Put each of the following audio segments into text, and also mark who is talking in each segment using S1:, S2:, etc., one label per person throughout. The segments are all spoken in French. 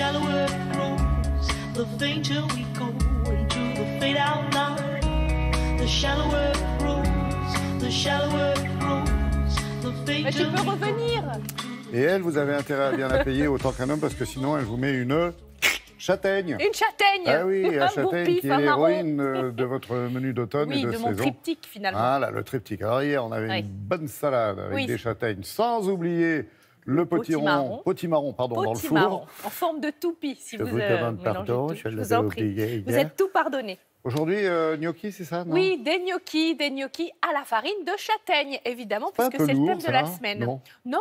S1: shallower it grows, the fainter we go into the fade out line. The shallower it grows, the shallower it grows, the fainter
S2: Mais tu peux
S1: we go.
S2: revenir.
S3: Et elle, vous avez intérêt à bien la payer autant qu'un homme, parce que sinon, elle vous met une châtaigne.
S2: Une châtaigne.
S3: Ah oui, la
S2: Un
S3: châtaigne
S2: boupif,
S3: qui est
S2: un marron.
S3: l'héroïne de votre menu d'automne et
S2: Oui,
S3: de
S2: de mon
S3: saison.
S2: triptyque finalement.
S3: Voilà, le triptyque. Alors hier, on avait
S2: Oui.
S3: une bonne salade avec
S2: Oui.
S3: des châtaignes, sans oublier le
S2: Potimarron.
S3: potimarron, pardon, dans le
S2: Potimarron,
S3: four.
S2: en forme de toupie, si
S3: Je
S2: vous
S3: vous demande
S2: mélangez
S3: pardon,
S2: tout.
S3: je
S2: Je vous
S3: l'avais
S2: en prie.
S3: oublié
S2: Vous
S3: hier.
S2: êtes tout pardonné.
S3: Aujourd'hui, gnocchi, c'est ça, non?
S2: Oui, des gnocchis à la farine de châtaigne, évidemment,
S3: Pas un
S2: puisque
S3: peu
S2: c'est le
S3: lourd,
S2: thème de la
S3: ça,
S2: semaine.
S3: non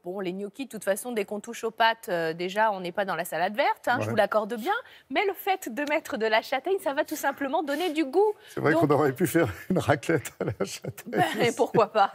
S2: Bon, les gnocchis, de toute façon, dès qu'on touche aux pâtes, déjà, on n'est pas dans la salade verte, hein,
S3: Ouais.
S2: je vous l'accorde bien. Mais le fait de mettre de la châtaigne, ça va tout simplement donner du goût.
S3: C'est vrai
S2: Donc-
S3: qu'on aurait pu faire une raclette à la châtaigne.
S2: Et pourquoi pas.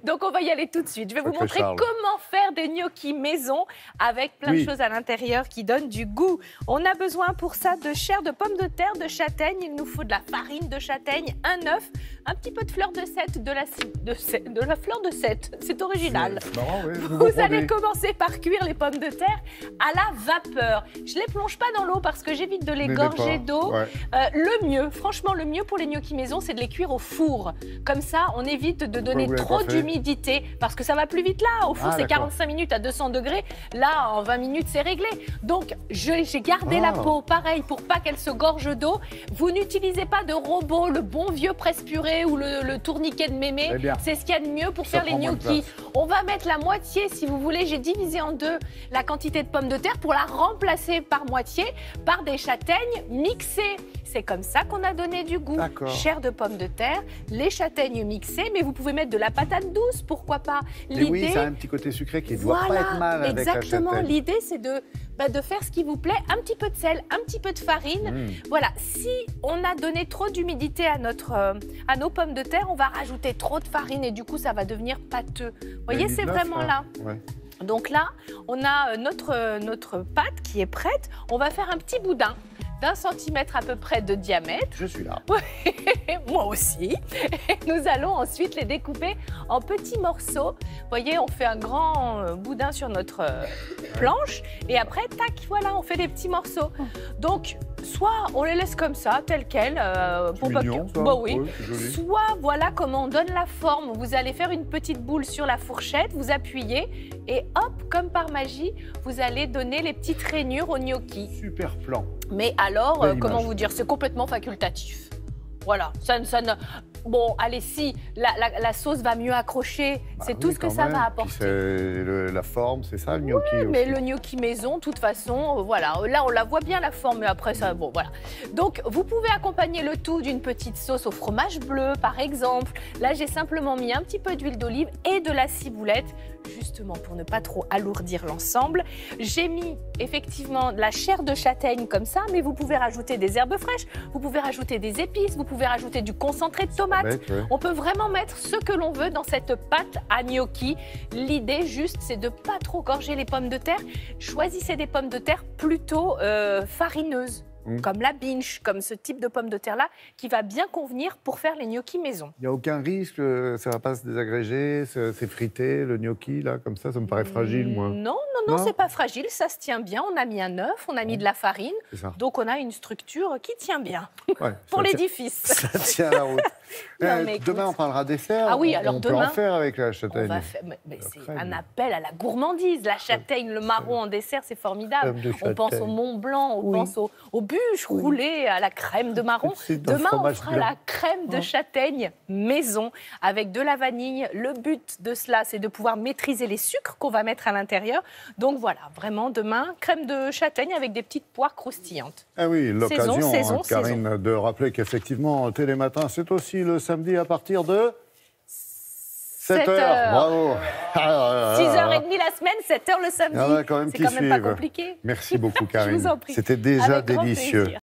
S2: Donc, on va y aller tout de suite. Je vais vous
S3: Sacré
S2: montrer
S3: Charles.
S2: comment faire des gnocchis maison avec plein
S3: Oui.
S2: de choses à l'intérieur qui donnent du goût. On a besoin pour ça de chair de pommes de terre, de châtaigne. Il nous faut de la farine de châtaigne, un œuf, un petit peu de fleur de sète, de la fleur de sète. C'est original.
S3: C'est marrant, oui.
S2: Vous allez commencer par cuire les pommes de terre à la vapeur. Je ne les plonge pas dans l'eau parce que j'évite de les
S3: Mais
S2: gorger
S3: pas.
S2: d'eau.
S3: Ouais.
S2: Le mieux, franchement, le mieux pour les gnocchis maison, c'est de les cuire au four. Comme ça, on évite de donner
S3: vous l'avez
S2: trop
S3: pas fait
S2: d'humidité parce que ça va plus vite là. Au four,
S3: Ah,
S2: c'est
S3: d'accord.
S2: 45 minutes à 200 degrés. Là, en 20 minutes, c'est réglé. Donc, j'ai gardé la
S3: Ah.
S2: peau, pareil, pour pas qu'elle se gorge d'eau. Vous n'utilisez pas de robot, le bon vieux presse-purée ou le tourniquet de mémé.
S3: Eh bien,
S2: C'est ce qu'il y a de mieux pour
S3: ça
S2: faire les
S3: prend moins de
S2: gnocchis. On va mettre la moitié, si vous voulez. J'ai divisé en deux la quantité de pommes de terre pour la remplacer par moitié par des châtaignes mixées. C'est comme ça qu'on a donné du goût.
S3: D'accord.
S2: Chair de pommes de terre, les châtaignes mixées, mais vous pouvez mettre de la patate douce, pourquoi pas.
S3: mais oui, ça a un petit côté sucré qui ne doit pas être mal avec la
S2: exactement.
S3: châtaigne.
S2: L'idée, c'est de faire ce qui vous plaît, un petit peu de sel, un petit peu de farine. Voilà, si on a donné trop d'humidité à nos pommes de terre, on va rajouter trop de farine et du coup, ça va devenir pâteux. Vous voyez, c'est vraiment là.
S3: Ouais.
S2: Donc là, on a notre pâte qui est prête. On va faire un petit boudin d'1 centimètre à peu près de diamètre.
S3: Je suis là.
S2: Moi aussi. Et nous allons ensuite les découper en petits morceaux. Vous voyez, on fait un grand boudin sur notre planche. Et après, tac, voilà, on fait des petits morceaux. Donc, soit on les laisse comme ça, telles quelles.
S3: C'est mignon, ça.
S2: Bah oui.
S3: Ouais, c'est joli.
S2: Soit, voilà comment on donne la forme. Vous allez faire une petite boule sur la fourchette, vous appuyez. Et hop, comme par magie, vous allez donner les petites rainures au gnocchi.
S3: Super plan.
S2: Mais alors,
S3: Belle
S2: comment
S3: image.
S2: vous dire, c'est complètement facultatif. Voilà, ça ne... Bon, allez, si, la sauce va mieux accrocher, c'est
S3: Ah
S2: tout
S3: oui,
S2: ce que
S3: quand
S2: ça
S3: même.
S2: va
S3: Puis
S2: apporter.
S3: c'est la forme, c'est ça le gnocchi aussi.
S2: Mais le gnocchi maison, de toute façon, voilà, là on la voit bien la forme, mais après ça, bon voilà. Donc vous pouvez accompagner le tout d'une petite sauce au fromage bleu, par exemple. Là j'ai simplement mis un petit peu d'huile d'olive et de la ciboulette, justement pour ne pas trop alourdir l'ensemble. J'ai mis effectivement de la chair de châtaigne comme ça, mais vous pouvez rajouter des herbes fraîches, vous pouvez rajouter des épices, vous pouvez rajouter du concentré de tomate.
S3: Bête, ouais.
S2: On peut vraiment mettre ce que l'on veut dans cette pâte à gnocchi. L'idée juste, c'est de ne pas trop gorger les pommes de terre. Choisissez des pommes de terre plutôt farineuses, comme la binge, comme ce type de pommes de terre-là, qui va bien convenir pour faire les gnocchis maison.
S3: Il n'y a aucun risque, ça ne va pas se désagréger, c'est frité, le gnocchi, là, comme ça me paraît fragile, moi.
S2: Non,
S3: Non
S2: c'est pas fragile, ça se tient bien. On a mis un œuf, on a mis de la farine,
S3: C'est ça.
S2: donc on a une structure qui tient bien
S3: Ouais,
S2: pour
S3: ça tient-
S2: l'édifice.
S3: Ça tient la route.
S2: Non, mais écoute.
S3: Demain, on parlera dessert.
S2: Ah oui, alors
S3: on peut
S2: demain,
S3: en faire avec la
S2: On
S3: châtaigne.
S2: va faire, mais
S3: La
S2: c'est
S3: crème.
S2: un appel à la gourmandise. La châtaigne, le marron en dessert, c'est formidable.
S3: Crème de
S2: On pense au
S3: châtaigne.
S2: Mont Blanc, on
S3: Oui.
S2: pense aux bûches roulées, à la crème de marron.
S3: C'est dans le
S2: Demain, on
S3: fromage
S2: fera
S3: blanc.
S2: la crème de châtaigne maison avec de la vanille. Le but de cela, c'est de pouvoir maîtriser les sucres qu'on va mettre à l'intérieur. Donc voilà, vraiment, demain, crème de châtaigne avec des petites poires croustillantes.
S3: Ah oui, l'occasion,
S2: Saison,
S3: Karine, de rappeler qu'effectivement, Télématin, c'est aussi le samedi à partir de 7
S2: heures.
S3: heures. Bravo.
S2: 6h30 la semaine, 7h le samedi.
S3: Il y en a quand même
S2: C'est
S3: qui
S2: quand même pas
S3: suivent.
S2: compliqué.
S3: Merci beaucoup, Karine.
S2: Je vous en prie.
S3: C'était déjà
S2: Avec grand
S3: délicieux.
S2: plaisir.